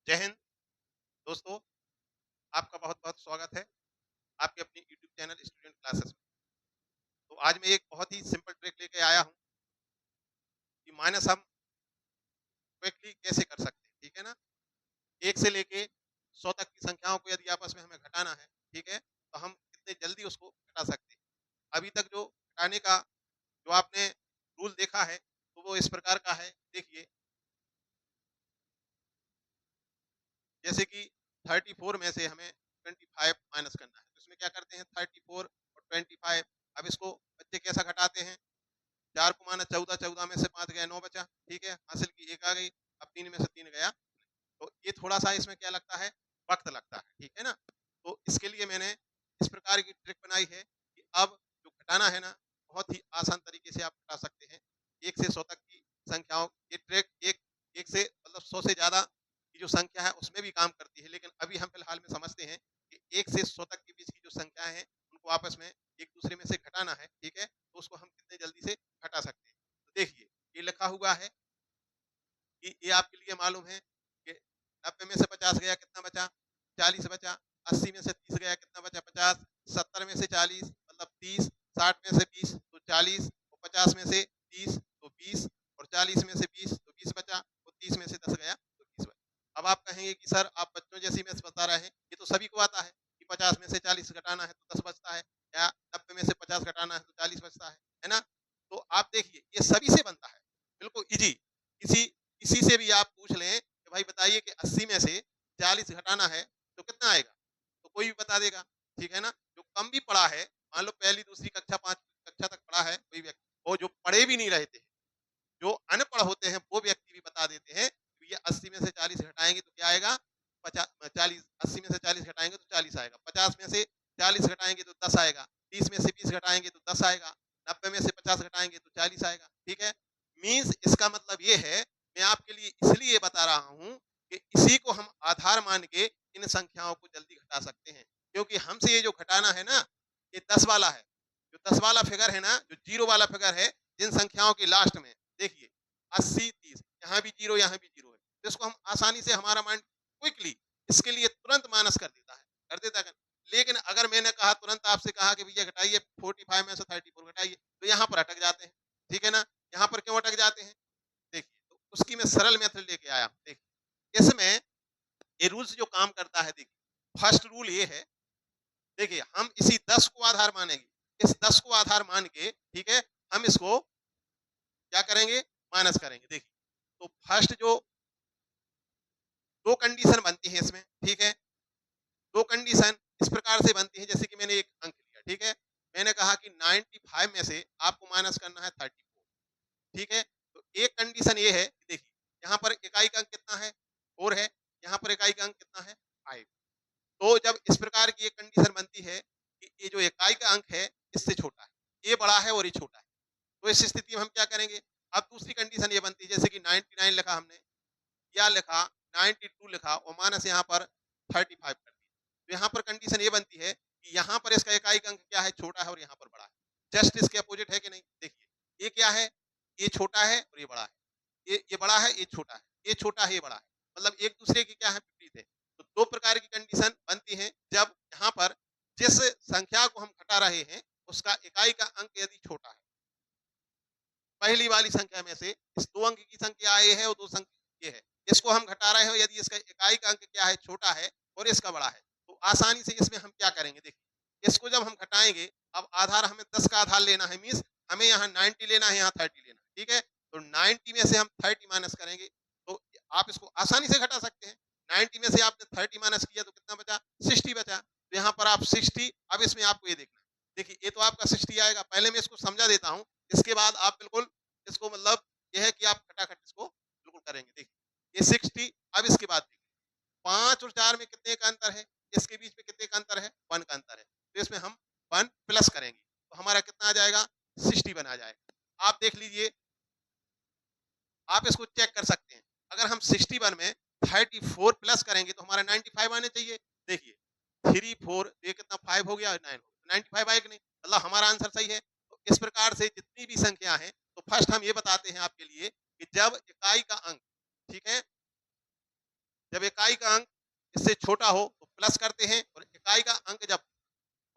जय हिंद दोस्तों। आपका बहुत बहुत स्वागत है आपके अपनी यूट्यूब चैनल स्टूडेंट क्लासेस में। तो आज मैं एक बहुत ही सिंपल ट्रिक लेके आया हूँ कि माइनस हम क्विकली कैसे कर सकते हैं। ठीक है ना। एक से लेके 100 तक की संख्याओं को यदि आपस में हमें घटाना है, ठीक है, तो हम कितने जल्दी उसको घटा सकते हैं। अभी तक जो घटाने का जो आपने रूल देखा है तो वो इस प्रकार का है। देखिए, जैसे कि 34 में से हमें 25 माइनस करना है, तो इसमें क्या करते हैं, 34 और 25। अब इसको बच्चे कैसा घटाते हैं, 4 को माना 14, 14 में से 5 गया, 9 बचा। ठीक है, हासिल की 1 आ गई। अब 3 में से 3 गया। तो ये थोड़ा-सा इसमें क्या लगता है, वक़्त लगता है। ठीक है ना? तो इसके लिए मैंने इस प्रकार की ट्रिक बनाई है कि अब जो घटाना है ना, बहुत ही आसान तरीके से आप घटा सकते हैं। 1 से 100 तक की संख्याओं ये ट्रिक 1 से मतलब 100 से ज़्यादा की जो संख्या है उसमें भी काम करती है। लेकिन अभी हम फिलहाल में समझते हैं कि 1 से 100 तक के बीच की जो संख्याएँ हैं, उनको आपस में एक-दूसरे में से घटाना है। ठीक है? तो उसको हम कितने जल्दी से घटा सकते हैं। तो देखिए, ये लिखा हुआ है कि ये आपके लिए मालूम है कि 90 में से 50 गया, कितना बचा, 40 बचा। 80 में से 30 गया, कितना बचा, 50। 70 में से 40 मतलब 30। 60 में से 20 तो 40 और 50 में से 30 तो 20 और 40 में से 20 तो 20 बचा और 30 में से 10 गया तो 20 बचा। अब आप कहेंगे कि सर आप बच्चों जैसी मैथ्स बता रहे हैं, ये तो सभी को आता है कि 50 में से 40 घटाना है तो 10 बचता है, या 90 में से 50 घटाना है तो 40 बचता है ना? तो आप देखिए, ये सभी से बनता है, बिल्कुल ईज़ी। किसी किसी से भी आप पूछ लें कि भाई बताइए कि 80 में से 40 घटाना है तो कितना आएगा? तो कोई भी बता देगा। ठीक है ना? जो कम भी पढ़ा है, मान लो पहली, दूसरी कक्षा, 5 कक्षा तक पढ़ा है कोई व्यक्ति, और जो पढ़े भी नहीं रहे थे, जो अनपढ़ होते हैं वो व्यक्ति भी बता देते हैं कि ये 80 में से 40 घटाएँगे तो क्या आएगा? 40। 80 में से 40 घटाएँगे तो 40 आएगा। 50 में से 40 घटाएँगे तो 10 आएगा। 30 में से 20 घटाएँगे तो 10 आएगा। 90 में से 50 घटाएँगे तो 40 आएगा। ठीक है? मीन्स इसका मतलब ये है, मैं आपके लिए इसलिए बता रहा हूँ कि इसी को हम आधार मान के इन संख्याओं को जल्दी घटा सकते हैं। क्योंकि हमसे ये जो घटाना है ना, ये 10 वाला है। जो 10 वाला फिगर है ना, जो 0 वाला फिगर है, जिन संख्याओं के लास्ट में देखिए 80, 30, यहाँ भी 0, यहाँ भी 0 है। तो इसको हम आसानी से, हमारा माइंड क्विकली इसके लिए तुरंत माइनस कर देता है, कर देता है। लेकिन अगर मैंने कहा, तुरंत आपसे कहा कि भैया घटाइए 45 में से 34 घटाइए, तो यहाँ पर अटक जाते हैं। ठीक है ना? यहाँ पर क्यों अटक जाते हैं? देखिए, तो उसकी मैं सरल मेथड लेके आया हूँ। देखिए, इसमें ये रूल्स जो काम करता है, देखिए, फर्स्ट रूल ये है, देखिए, हम इसी 10 को आधार मानेंगे। इस 10 को आधार मान के, ठीक है, हम इसको क्या करेंगे, माइनस करेंगे। देखिए, तो फर्स्ट जो 2 कंडीशन बनती है इसमें, ठीक है? 2 कंडीशन इस प्रकार से बनती है, जैसे कि मैंने एक अंक लिया, ठीक है? मैंने कहा कि 95 में से आपको माइनस करना है 34, ठीक है? तो एक कंडीशन ये है कि देखिए, यहाँ पर इकाई का अंक कितना है? 4 है, यहाँ पर इकाई का अंक कितना है? 5। तो जब इस प्रकार की एक कंडीशन बनती है कि ये जो इकाई का अंक है, इससे छोटा है, ये बड़ा है और ये छोटा है, तो इस स्थिति में हम क्या करेंगे? अब दूसरी कंडीशन ये बनती है, जैसे कि 99 लिखा हमने, या लिखा 92 लिखा और माइनस यहाँ पर 35 कर दिया। तो यहाँ पर कंडीशन ये बनती है कि यहाँ पर इसका इकाई का अंक क्या है? छोटा है, और यहाँ पर बड़ा है। जस्ट इसके अपोजिट है कि नहीं? देखिए, ये क्या है? ये छोटा है और ये बड़ा है। ये बड़ा है, ये छोटा है। ये छोटा है, ये बड़ा है। मतलब एक दूसरे की क्या है? विपरीत है। तो 2 प्रकार की कंडीशन बनती हैं जब यहाँ पर जिस संख्या को हम घटा रहे हैं, उसका इकाई का अंक यदि छोटा है। पहली वाली संख्या में से इस 2 अंक की संख्या ये है और 2 संख्या ये है। इसको हम घटा रहे हो, यदि इसका इकाई का अंक क्या है? छोटा है और इसका बड़ा है। तो आसानी से इसमें हम क्या करेंगे, देखिए, इसको जब हम घटाएँगे, अब आधार हमें 10 का आधार लेना है, मीन्स हमें यहाँ 90 लेना है, यहाँ 30 लेना है, ठीक है? तो 90 में से हम 30 माइनस करेंगे, तो आप इसको आसानी से घटा सकते हैं। 90 में से आपने 30 माइनस किया तो कितना बचा? 60 बचा। तो यहाँ पर आप 60, अब इसमें आपको ये देखना है। देखिए, ये तो आपका 60 आएगा। पहले मैं इसको समझा देता हूँ, इसके बाद आप बिल्कुल इसको, मतलब ये है कि आप खटाखट इसको बिल्कुल करेंगे। देखिए, ये 60, अब इसके बाद देखिए, 5 और 4 में कितने का अंतर है? इसके बीच में कितने का अंतर है? 1 का अंतर है। तो इसमें हम 1 प्लस करेंगे, तो हमारा कितना आ जाएगा? 61 आ जाएगा। आप देख लीजिए, आप इसको चेक कर सकते हैं। अगर हम 61 में 34 प्लस करेंगे तो हमारा 95 आने चाहिए। देखिए, 3, 4, ये कितना, 5 हो गया, 9 हो गया। 95 आएगा नहीं, मतलब हमारा आंसर सही है। तो इस प्रकार से जितनी भी संख्या है, तो फर्स्ट हम ये बताते हैं आपके लिए कि जब इकाई का अंक, ठीक है, जब इकाई का अंक इससे छोटा हो तो प्लस करते हैं और इकाई का अंक जब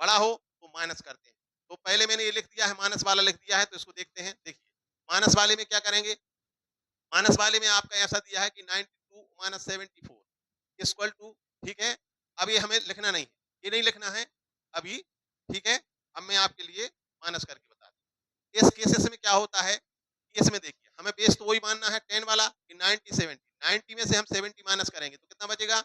बड़ा हो तो माइनस करते हैं। तो पहले मैंने ये लिख दिया है, माइनस वाला लिख दिया है, तो इसको देखते हैं। देखिए माइनस वाले में क्या करेंगे, माइनस वाले में आपका ऐसा दिया है कि 92 माइनस 74 इक्वल टू, ठीक है। अब ये हमें लिखना नहीं है, ये नहीं लिखना है अभी, ठीक है। अब मैं आपके लिए माइनस करके बता दूं। इस केसेस में क्या होता है, इसमें देखिए हमें बेस तो वही मानना है 10 वाला कि 90 70, 90 में से हम 70 माइनस करेंगे तो कितना बचेगा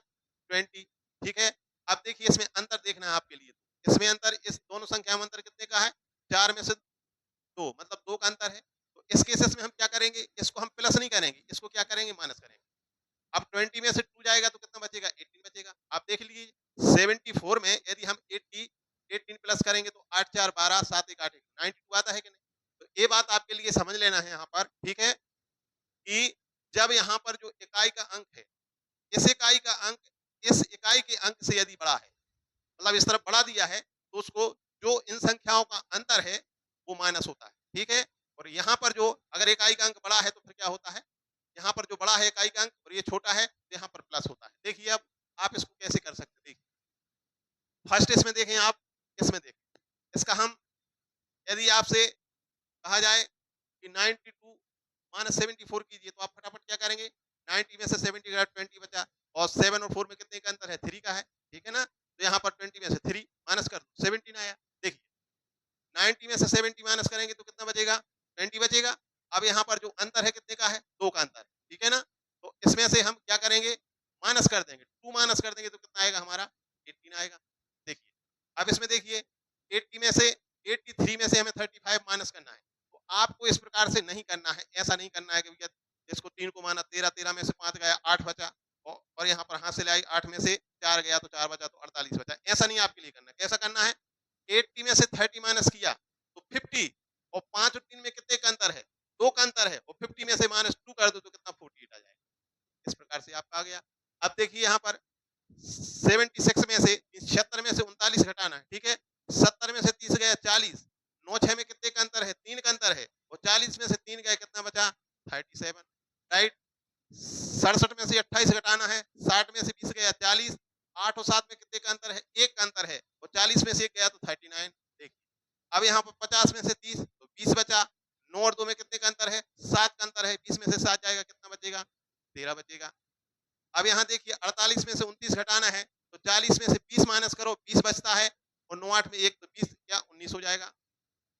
20, ठीक है। अब देखिए इसमें अंतर देखना है आपके लिए, इसमें अंतर, इस दोनों संख्या में अंतर कितने का है, 4 में से 2, मतलब 2 का अंतर है। तो इस केसेस में हम क्या करेंगे, इसको हम प्लस नहीं करेंगे, इसको क्या करेंगे, माइनस करेंगे। अब 20 में से 2 जाएगा तो कितना बचेगा, 18 बचेगा। आप देख लीजिए 74 में यदि हम 18 प्लस करेंगे तो 8 4 12 7 1 8 92 आता है कि नहीं। तो ये बात आपके लिए समझ लेना है यहाँ पर, ठीक है, कि जब यहाँ पर जो इकाई का अंक है, इस इकाई का अंक इस इकाई के अंक से यदि बड़ा है, मतलब इस तरफ बढ़ा दिया है, तो उसको, जो इन संख्याओं का अंतर है वो माइनस होता है, ठीक है। और यहाँ पर जो अगर इकाई का अंक बड़ा है तो फिर क्या होता है, यहाँ पर जो बड़ा है इकाई का अंक और ये छोटा है तो यहाँ पर प्लस होता है। देखिए अब आप इसको कैसे कर सकते हैं, देखिए फर्स्ट इसमें देखें आप, इसमें देखें, इसका हम यदि आपसे कहा जाए कि 92 माइनस 74 कीजिए तो आप फटाफट क्या करेंगे, 90 में से 70 का 20 बचा, और 7 और 4 में कितने का अंतर है, 3 का है, ठीक है ना। तो यहाँ पर 20 में से 3 माइनस कर दो, 17 आया। देखिए 90 में से 70 माइनस करेंगे तो कितना बचेगा, 20 बचेगा। अब यहाँ पर जो अंतर है कितने का है, 2 का अंतर है, ठीक है ना। तो इसमें से हम क्या करेंगे, माइनस कर देंगे, 2 माइनस कर देंगे तो कितना आएगा हमारा, 18 आएगा। देखिए अब इसमें देखिए 80 में से 83 में से हमें 35 माइनस करना है। तो आपको इस प्रकार से नहीं करना है, ऐसा नहीं करना है कि भैया इसको 3 को माना, 13 13 में से 5 गया 8 बचा, और यहाँ पर हाथ से ले आई 8 में से 4 गया तो 4 बचा तो 48 बचा। ऐसा नहीं आपके लिए करना है। कैसा करना है, 80 में से 30 माइनस किया तो 50, और 5 और 3 में कितने का अंतर है, 2 का अंतर है, और 50 में से माइनस 2 कर दो तो कितना 48 आ जाएगा। इस प्रकार से आपका आ गया। अब देखिए यहाँ पर 76 में से 76 में से 39 घटाना है, ठीक है। 70 में से 30 गया 40, 9 6 में कितने का अंतर है, 3 का अंतर है, और 40 में से 3 गया कितना बचा 37, राइट। 67 में से 28 घटाना है, 60 में से 20 गया 40, 8 और 7 में कितने का अंतर है, 1 का अंतर है, और 40 में से 1 गया तो 39। देखिए अब यहाँ पर 50 में से 30 तो 20 बचा, 9 और 2 में कितने का अंतर है, 7 का अंतर है, 20 में से 7 जाएगा कितना बचेगा, 13 बचेगा। अब यहाँ देखिए 48 में से 29 घटाना है तो 40 में से 20 माइनस करो, 20 बचता है, और 9 8 में 1 तो 20 क्या 19 हो जाएगा।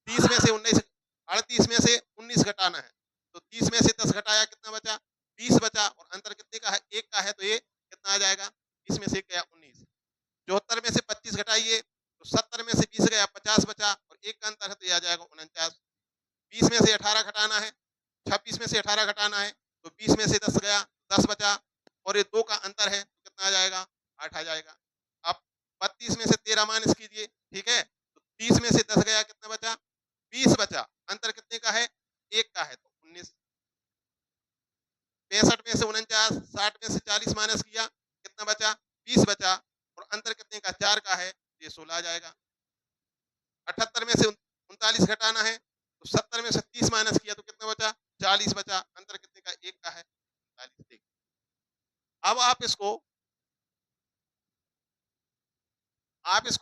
30 में से 19, 38 में से 19 घटाना है तो 30 में से 10 घटाया कितना बचा, 20 बचा, और अंतर कितने का है, 1 का है, तो ये कितना आ जाएगा, 20 में से 1 गया 19। 74 में से 25 घटाइए तो 70 में से 20 गया 50 बचा, और 1 का अंतर है तो ये आ जाएगा 49। 20 में से 18 घटाना है, 26 में से 18 घटाना है तो 20 में से 10 गया 10 बचा, और ये 2 का अंतर है तो कितना आ जाएगा, 8 आ जाएगा। अब 32 में से 13 माइनस कीजिए, ठीक है, तो 30 में से 10 गया कितना बचा, 20 बचा, अंतर कितने का है, 1 का है तो 19। 65 में से 49, 60 में से 40 माइनस किया कितना बचा, 20 बचा, और अंतर कितने का 4 का है, ये 16 आ जाएगा। 78 में से 39 घटाना है तो 70 में से 30 माइनस किया तो कितना बचा, 40 बचा, अंतर कितने का, 1 का है, 40। अब आप इसको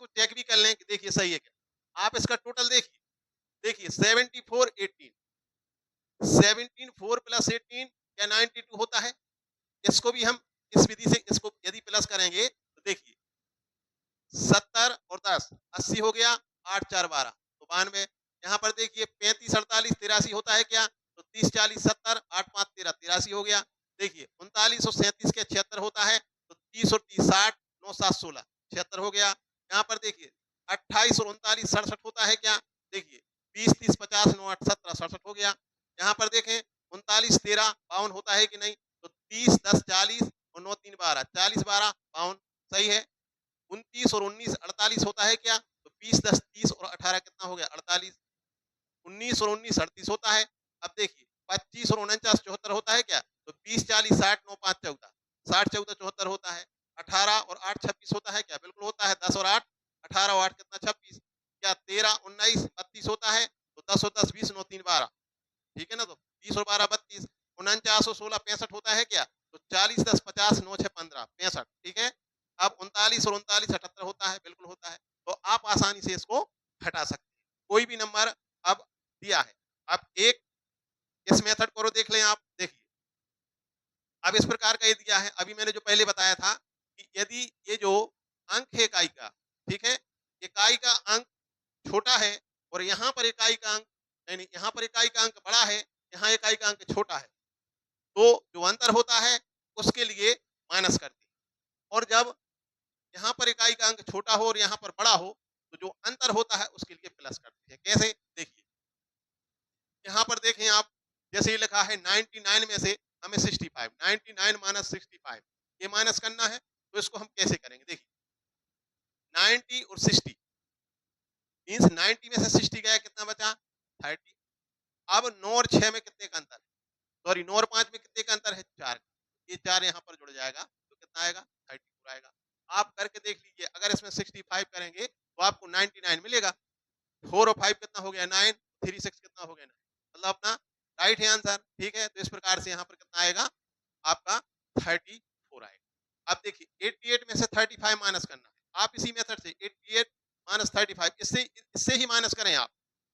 चेक भी कर लें कि देखिए सही है क्या। आप इसका टोटल देखिए, देखिए 74 18, 17 4 प्लस 18 क्या 92 होता है। इसको भी हम इस विधि से इसको यदि प्लस करेंगे तो देखिए 70 और 10 80 हो गया, 8 4 12 तो 92। यहाँ पर देखिए 35 48 83 होता है क्या, तो 30 40 70 8 5 13 83 हो गया। देखिए 39 और 37 के 76 होता है तो 30 और 30 60 9 7 16 76 हो गया। यहाँ पर देखिए 28 और 39 67 होता है क्या, देखिए 20 30 50 9 8 17 67 हो गया। यहाँ पर देखें 39 13 52 होता है कि नहीं, तो 30 10 40 और 9 3 12 40 12 52 सही है। 29 और 19 48 होता है क्या, तो 20 10 30 और 18 कितना हो गया 48। 19 और 19 38 होता है। अब देखिए 25 और 49 74 होता है क्या, तो 20 40 60 9 5 14 60 14 74 होता है। 18 और 8 26 होता है क्या, बिल्कुल होता है। 10 और 8 18 और 8 कितना 26, क्या 13 19 32 होता है, तो 10 और 10 20 9 3 12 ठीक है ना, तो 20 और 12 32। 49 और 16 65 होता है क्या, तो 40 10 50 9 6 15 65, ठीक है। अब 39 और 39 78 होता है, बिल्कुल होता है। तो आप आसानी से इसको घटा सकते हैं। कोई भी नंबर अब दिया है, अब एक इस मेथड को देख लें आप, देखिए अब इस प्रकार का ये दिया है, अभी मैंने जो पहले बताया था कि यदि ये जो अंक है इकाई का, ठीक है, इकाई का अंक छोटा है और यहाँ पर इकाई का अंक, नहीं यहाँ पर इकाई का अंक बड़ा है, यहाँ इकाई का अंक छोटा है, तो जो अंतर होता है उसके लिए माइनस करते हैं। और जब यहाँ पर इकाई का अंक छोटा हो और यहाँ पर बड़ा हो, तो जो अंतर होता है उसके लिए प्लस करते हैं। कैसे? देखिए यहाँ पर देखें आप, जैसे ये लिखा है 99 में से हमें 65, 99 माइनस 65 ये माइनस करना है, तो इसको हम कैसे करेंगे? देखिए 90 और 60 मीन्स 90 में से 60 गया, कितना बचा? 30। अब 9 और 6 में कितने का अंतर है? सॉरी 9 और 5 में कितने का अंतर है? 4 का। ये 4 यहाँ पर जुड़ जाएगा, तो कितना आएगा? 34 आएगा। आप करके देख लीजिए, अगर इसमें 65 करेंगे तो आपको 99 मिलेगा। 4 और 5 कितना हो गया? 9, 3 6 कितना हो गया? 9। मतलब अपना राइट है आंसर, ठीक है। तो इस प्रकार से यहाँ पर कितना आएगा? आपका 34 आएगा। अब देखिए 88 में से 35 माइनस करना है। आप इसी मेथड से 88 माइनस 35 इससे ही माइनस करें आप।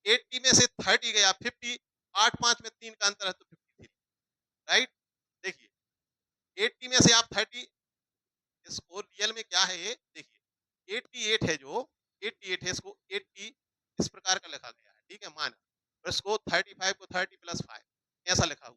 80 में से 30 गया 50, 8 5 में 3 का अंतर है तो 53, राइट। देखिए 80 में से आप 30, इसको रियल में क्या है ये देखिए 88 है, जो 88 है इसको 80 इस प्रकार का लिखा गया है, ठीक है, मान और इसको 35 को 30 प्लस 5 ऐसा लिखा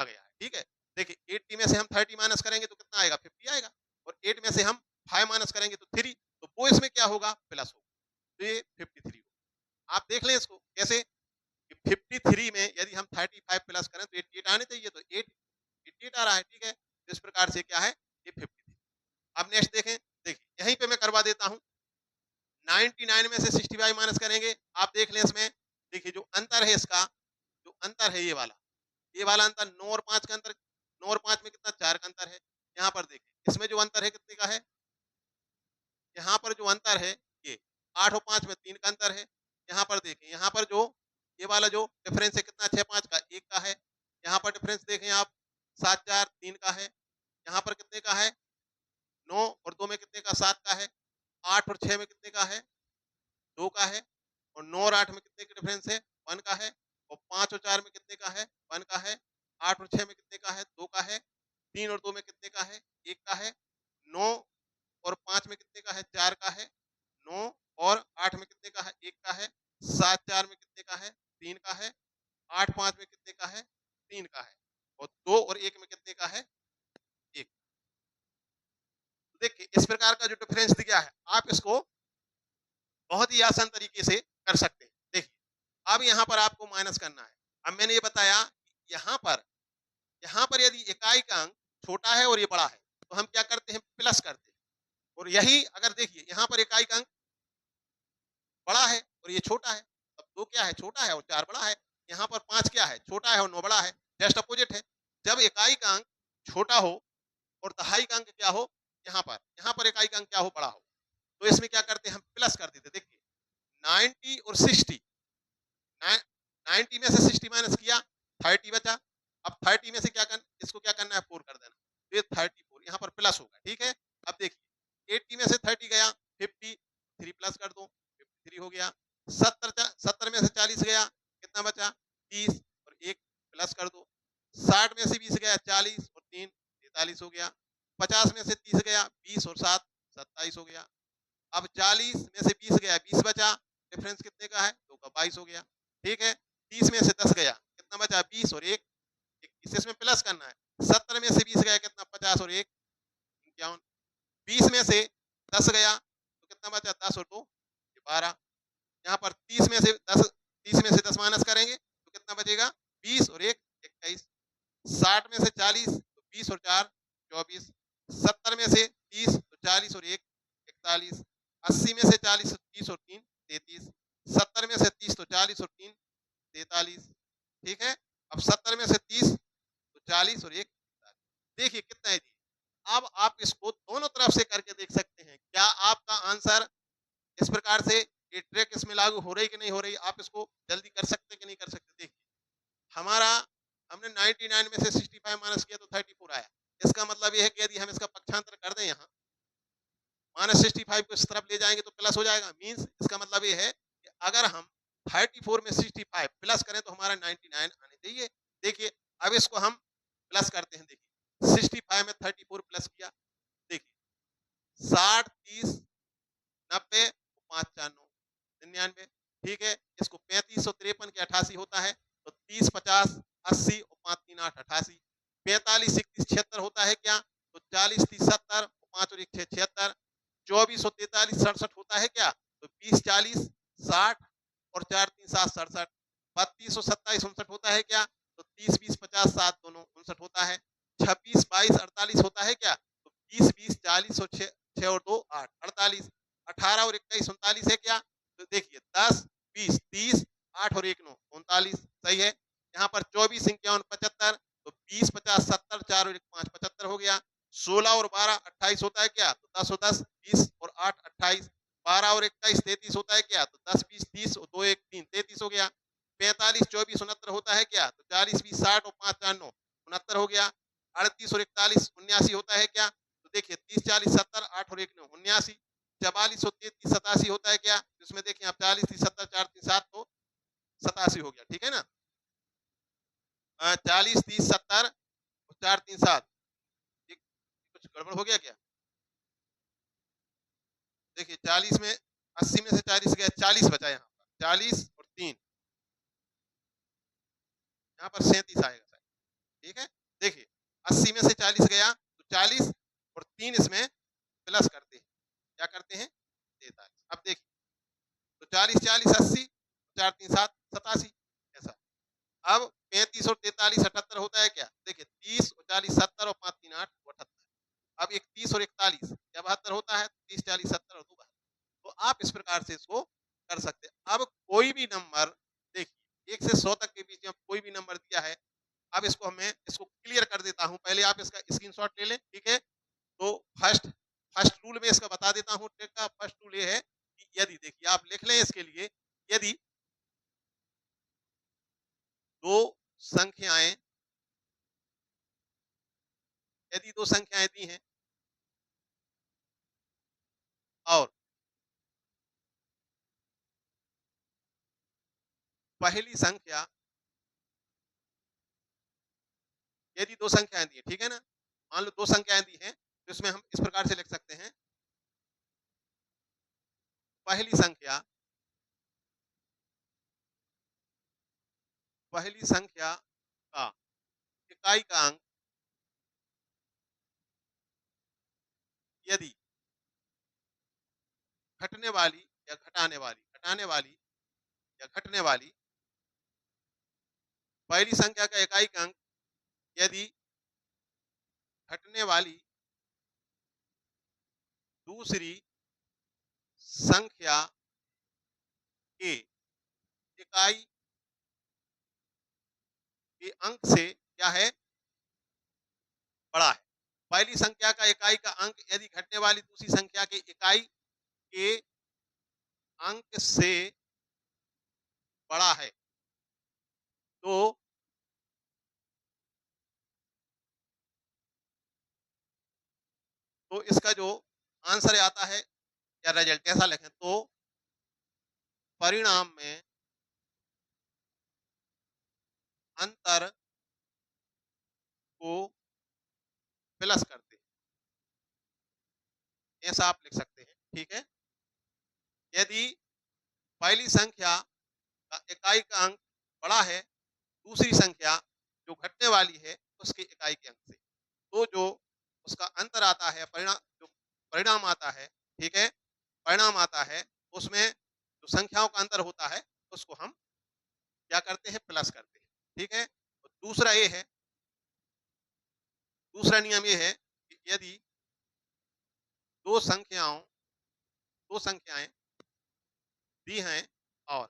गया है, ठीक है। देखिए 80 में से हम 30 माइनस करेंगे तो कितना आएगा? 50 आएगा। और 8 में से हम 5 माइनस करेंगे तो 3, तो वो इसमें क्या होगा? प्लस होगा, तो ये 53 होगा। आप देख लें इसको कैसे कि 53 में यदि हम 35 प्लस करें तो 88 आने चाहिए, तो 88 आ रहा है, ठीक है। तो इस प्रकार से क्या है? ये 53। अब नेक्स्ट देखें, देखिए यहीं पे मैं करवा देता हूं। 99 में से 65 माइनस करेंगे, आप देख लें इसमें, देखिए जो अंतर है इसका, जो अंतर है ये वाला अंतर 9 और 5 का अंतर, 9 और 5 में कितना? 4 का अंतर है। यहाँ पर देखें इसमें जो अंतर है कितने का है? यहाँ पर जो अंतर है ये 8 और 5 में 3 का अंतर है। यहाँ पर देखें, यहाँ पर जो ये वाला जो डिफरेंस है कितना? 6 5 का 1 का है। यहाँ पर डिफरेंस देखें आप 7 4 3 का है। यहाँ पर कितने का है? 9 और 2 में कितने का? 7 का है। 8 और 6 में कितने का है? 2 का है। और 9 और 8 में कितने का डिफरेंस है? 1 का है। और 5 और 4 में कितने का है? 1 का है। 8 और 6 में कितने का है? 2 का है। 3 और 2 में कितने का है? 1 का है। 9 और 5 में कितने का है? 4 का है। 9 और 8 में कितने का है? 1 का है। 7 4 में कितने का है? 3 का है। 8 5 में कितने का है? 3 का है। और 2 और 1 में कितने का है? 1। देखिए इस प्रकार का जो डिफरेंस दिया है, आप इसको बहुत ही आसान तरीके से कर सकते हैं। देखिए अब यहाँ पर आपको माइनस करना है। अब मैंने ये बताया यहाँ पर यदि इकाई का अंक छोटा है और ये बड़ा है, तो हम क्या करते हैं? प्लस करते हैं। और यही अगर देखिए यहाँ पर इकाई का अंक बड़ा है और ये छोटा है, अब 2 क्या है? छोटा है और 4 बड़ा है। यहाँ पर 5 क्या है? छोटा है और 9 बड़ा है। जस्ट अपोजिट है। जब इकाई का अंक छोटा हो और दहाई का अंक क्या हो? यहाँ पर इकाई का अंक क्या हो? बड़ा हो। तो इसमें क्या करते हैं? हम प्लस कर देते। देखिए 90 और 60, 90 में से 60 माइनस किया, 30 बचा। अब 30 में से इसको क्या करना है? 4 कर देना। तो ये 34 यहाँ पर प्लस होगा, ठीक है। अब देखिए 80 में से 30 गया, 50, 3 प्लस कर दो, 53 हो गया। 70 में से 40 गया, कितना बचा? 30 और 1 प्लस कर दो। 60 में से 20 गया, 40 और 3 43 हो गया। 50 में से 30 गया, 20 और 7 27 हो गया। अब 40 में से 20 गया, 20 बचा। डिफरेंस कितने का है? 2 का, 22 हो गया, ठीक है। 30 में से 10 गया, कितना बचा? 20 और 1 इसे इसमें प्लस करना है। 70 में से 20 गया, कितना? 50 और 1 51। 20 में से 10 गया तो कितना बचा? 10 और 2 12। यहाँ पर 30 में से 10 माइनस करेंगे तो कितना बचेगा? 20 और 1 21। 60 में से 40 तो 20 और 4 24। 70 में से 30 तो 40 और 1 41। 80 में से 40 तो 30 और 3 33। 70 में से 30 तो 40 और 3 43, ठीक है। अब 70 में से 30 तो 40 और 1 देखिए कितना है जी। अब आप इसको दोनों तरफ से करके देख सकते हैं, क्या आपका आंसर इस प्रकार से ये ट्रिक इसमें लागू हो रही कि नहीं हो रही? आप इसको जल्दी कर सकते हैं कि नहीं कर सकते? देखिए हमारा हमने 99 में से 65 माइनस किया तो 34 आया। इसका मतलब ये है कि यदि हम इसका पक्षांतर कर दें यहाँ -65 को इस तरफ ले जाएंगे तो प्लस हो जाएगा। मीन्स इसका मतलब ये है कि अगर हम 34 में 65 प्लस करें तो हमारा 99 आने चाहिए। देखिए अब इसको हम प्लस करते हैं। देखिए 65 में 34 प्लस किया, देखिए 60 30 90 5 4 9 99, ठीक है। इसको 35 और 53 के 88 होता है, तो 30 50 80 और 5 3 8 88, 45 31 76 होता है क्या, तो 40 30 70 और 5 और 1 6 76, 24 और 43 67 होता है क्या, तो 20 40 60 और 4 3 7 67, 32 और 27 59 होता है क्या, तो 30 20 50 7 दोनों 59 होता है, 26 22 48 होता है क्या, तो 20 20 40 और 6 6 और 2 8 48, 18 और 21 39 है क्या, तो देखिए 10 20 30 8 और 1 9 39 सही है। यहाँ पर 24 51 75, तो 20 50 70 4 और 1 5 75 हो गया। 16 और 12 28 होता है क्या, तो 10 और 10 20 और 8 28, 12 और 21 33 होता है क्या, तो 10 20 30 और 2 1 3 33 हो गया। 45 24 69 होता है क्या, तो 40 20 60 और 5 4 9 69 हो गया। 38 और 41 79 होता है क्या, तो देखिए 30 40 70 8 और 1 9 79, 44 और 33 87 होता है क्या, इसमें देखिए आप 40 30 70 4 3 7 तो 87 हो गया, ठीक है ना। 40 30 70 4 3 7, कुछ गड़बड़ हो गया क्या, देखिए 40 में 80 में से 40 गया, 40 बचा यहाँ पर, 40 और 3 यहाँ पर 37 आएगा शायद, ठीक है। देखिए 80 में से 40 गया तो 40 और 3 इसमें प्लस करते हैं, क्या करते हैं 43। अब देखिए तो 40 40 80 4 3 7 87 ऐसा। अब 35 और 43 78 होता है क्या, देखिए 30 और 40 70 और 5 3 8 78। अब 31 और 41 क्या 72 होता है, 30 40 70 और 2 72। तो आप इस प्रकार से इसको कर सकते हैं। अब कोई भी नंबर देखिए 1 से 100 तक के बीच में कोई भी नंबर दिया है, अब इसको मैं इसको क्लियर कर देता हूं, पहले आप इसका स्क्रीनशॉट ले लें, ठीक है। तो फर्स्ट फर्स्ट रूल में इसका बता देता हूं ट्रिक का। फर्स्ट रूल ये है कि यदि देखिए आप लिख लें इसके लिए, यदि दो संख्याएं यदि दो संख्याएं दी हैं और पहली संख्या, यदि दो संख्याएं दी हैं, ठीक है ना, मान लो दो संख्याएं दी हैं, तो इसमें हम इस प्रकार से लिख सकते हैं, पहली संख्या का इकाई का अंक यदि घटने वाली या घटने वाली पहली संख्या का इकाई का अंक यदि घटने वाली दूसरी संख्या के इकाई के अंक से क्या है, बड़ा है। पहली संख्या का इकाई का अंक यदि घटने वाली दूसरी संख्या के इकाई के अंक से बड़ा है, तो इसका जो आंसर आता है या रिजल्ट ऐसा लिखें, तो परिणाम में अंतर को प्लस करते हैं, ऐसा आप लिख सकते हैं, ठीक है। यदि पहली संख्या का इकाई का अंक बड़ा है दूसरी संख्या जो घटने वाली है उसके इकाई के अंक से, तो जो उसका अंतर आता है, परिणाम आता है, ठीक है, परिणाम आता है, उसमें जो संख्याओं का अंतर होता है उसको हम क्या करते हैं, प्लस करते हैं, ठीक है। तो दूसरा नियम ये है कि यदि दो संख्याओं दो संख्याएं दी हैं और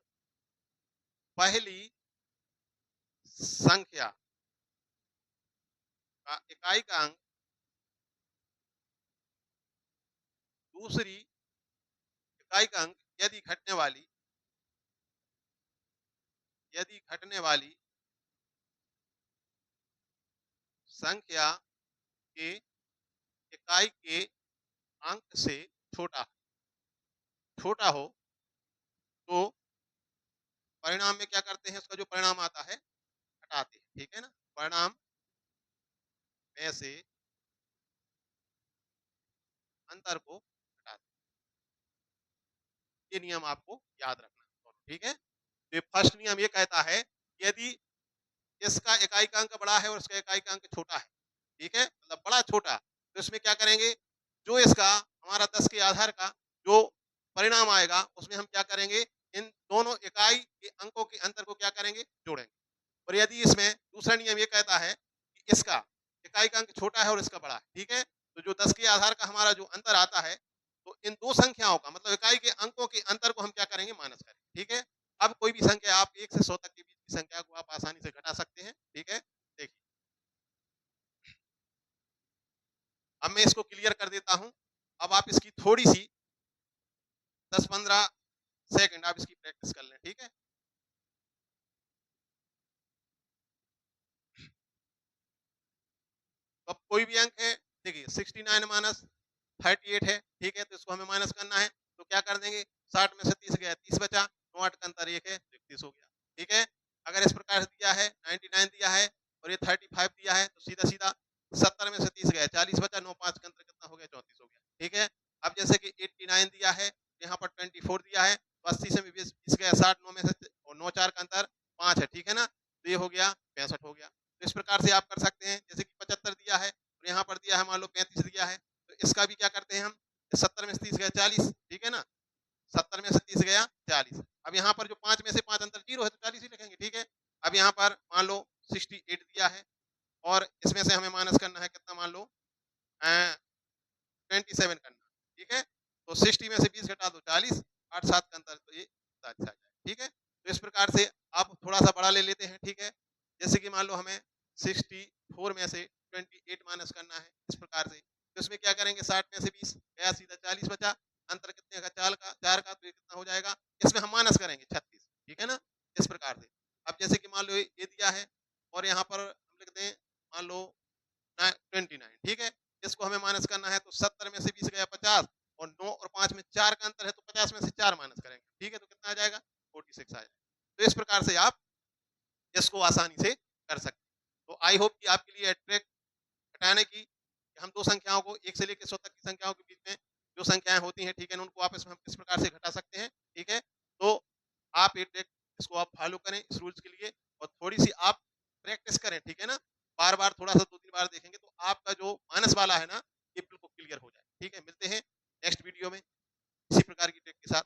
पहली संख्या का इकाई का अंक दूसरी इकाई का अंक यदि घटने वाली संख्या के इकाई के अंक से छोटा हो तो परिणाम में क्या करते हैं, उसका जो परिणाम आता है हटाते हैं, ठीक है ना। परिणाम में से अंतर को हटाते हैं। ये नियम आपको याद रखना है, ठीक है। तो फर्स्ट नियम ये कहता है कि यदि इसका इकाई का अंक बड़ा है और इसका इकाई का अंक छोटा है, ठीक है, मतलब बड़ा छोटा, तो इसमें क्या करेंगे, जो इसका हमारा 10 के आधार का जो परिणाम आएगा उसमें हम क्या करेंगे, इन दोनों इकाई के अंकों के अंतर को क्या करेंगे, जोड़ेंगे। और यदि इसमें दूसरा नियम ये कहता है कि इसका इकाई का अंक छोटा है और इसका बड़ा है, ठीक है, तो जो 10 के आधार का हमारा जो अंतर आता है, तो इन दो संख्याओं का मतलब इकाई के अंकों के अंतर को हम क्या करेंगे, माइनस करेंगे, ठीक है। अब कोई भी संख्या आप 1 से 100 तक के बीच की संख्या को आप आसानी से घटा सकते हैं, ठीक है। देखिए, अब मैं इसको क्लियर कर देता हूं। अब आप इसकी थोड़ी सी 10-15 सेकंड आप इसकी प्रैक्टिस कर लें, ठीक है। तो अब कोई भी अंक है, देखिए 69 माइनस 38 है, ठीक है, तो इसको हमें माइनस करना है, तो क्या कर देंगे, 60 में से 30 गया, 30 बचा, 9 8 का अंतर 1 है, तो 31 हो गया, ठीक है। अगर इस प्रकार से दिया है 99 दिया है और ये 35 दिया है, तो सीधा सीधा 70 में से 30 गया, 40 बचा, 9 5 का अंतर कितना हो गया, 34 हो गया, ठीक है। अब जैसे कि 89 दिया है, यहाँ पर 24 दिया है, तो 80 से 20 गया, 60 9 में से और 9 4 का अंतर 5 है, ठीक है ना, तो ये हो गया 65 हो गया। तो इस प्रकार से आप कर सकते हैं, जैसे कि 75 दिया है और यहाँ पर दिया है मान लो 35 दिया है, तो इसका भी क्या करते हैं हम, 70 में से 30 गया 40, ठीक है ना, 70 में से 30 गया 40। अब यहाँ पर जो 5 में से 5 अंतर 0 है, तो 40 ही लिखेंगे, ठीक है। अब यहाँ पर मान लो 68 दिया है और इसमें से हमें माइनस करना है कितना, मान लो 27 करना, ठीक है। तो 60 में से 20 घटा दो 40, 8 7 का अंतर, तो ये अच्छा आ जाए, ठीक है। तो इस प्रकार से आप थोड़ा सा बड़ा ले लेते हैं, ठीक है। जैसे कि मान लो हमें 64 में से 28 माइनस करना है, इस प्रकार से, तो इसमें क्या करेंगे, 60 में से 20 गया, सीधा 40 बचा, अंतर कितने का, 4 का, तो ये कितना हो जाएगा, इसमें हम माइनस करेंगे 36, ठीक है ना, इस प्रकार से। अब जैसे कि मान लो ये दिया है और यहाँ पर हम लिख दें मान लो 29, ठीक है। इसको हमें माइनस करना है, तो 70 में से 20 गया 50 और 9 और 5 में 4 का अंतर है, तो 50 में से 4 माइनस करेंगे, ठीक है, तो कितना आ जाएगा, 46 आ जाएगा। तो इस प्रकार से आप इसको आसानी से कर सकते हैं। तो आई होप कि आपके लिए ट्रिक हटाने की, कि हम दो संख्याओं को 1 से लेकर 100 तक की संख्याओं के बीच में जो संख्याएं होती हैं, ठीक है, उनको आपस में हम किस प्रकार से घटा सकते हैं, ठीक है। तो आप ये ट्रिक, इसको आप फॉलो करें इस रूल्स के लिए और थोड़ी सी आप प्रैक्टिस करें, ठीक है ना। बार बार थोड़ा सा 2-3 बार देखेंगे तो आपका जो माइनस वाला है ना, ये बिल्कुल क्लियर हो जाए, ठीक है। मिलते हैं नेक्स्ट वीडियो में इसी प्रकार की ट्रिक के साथ।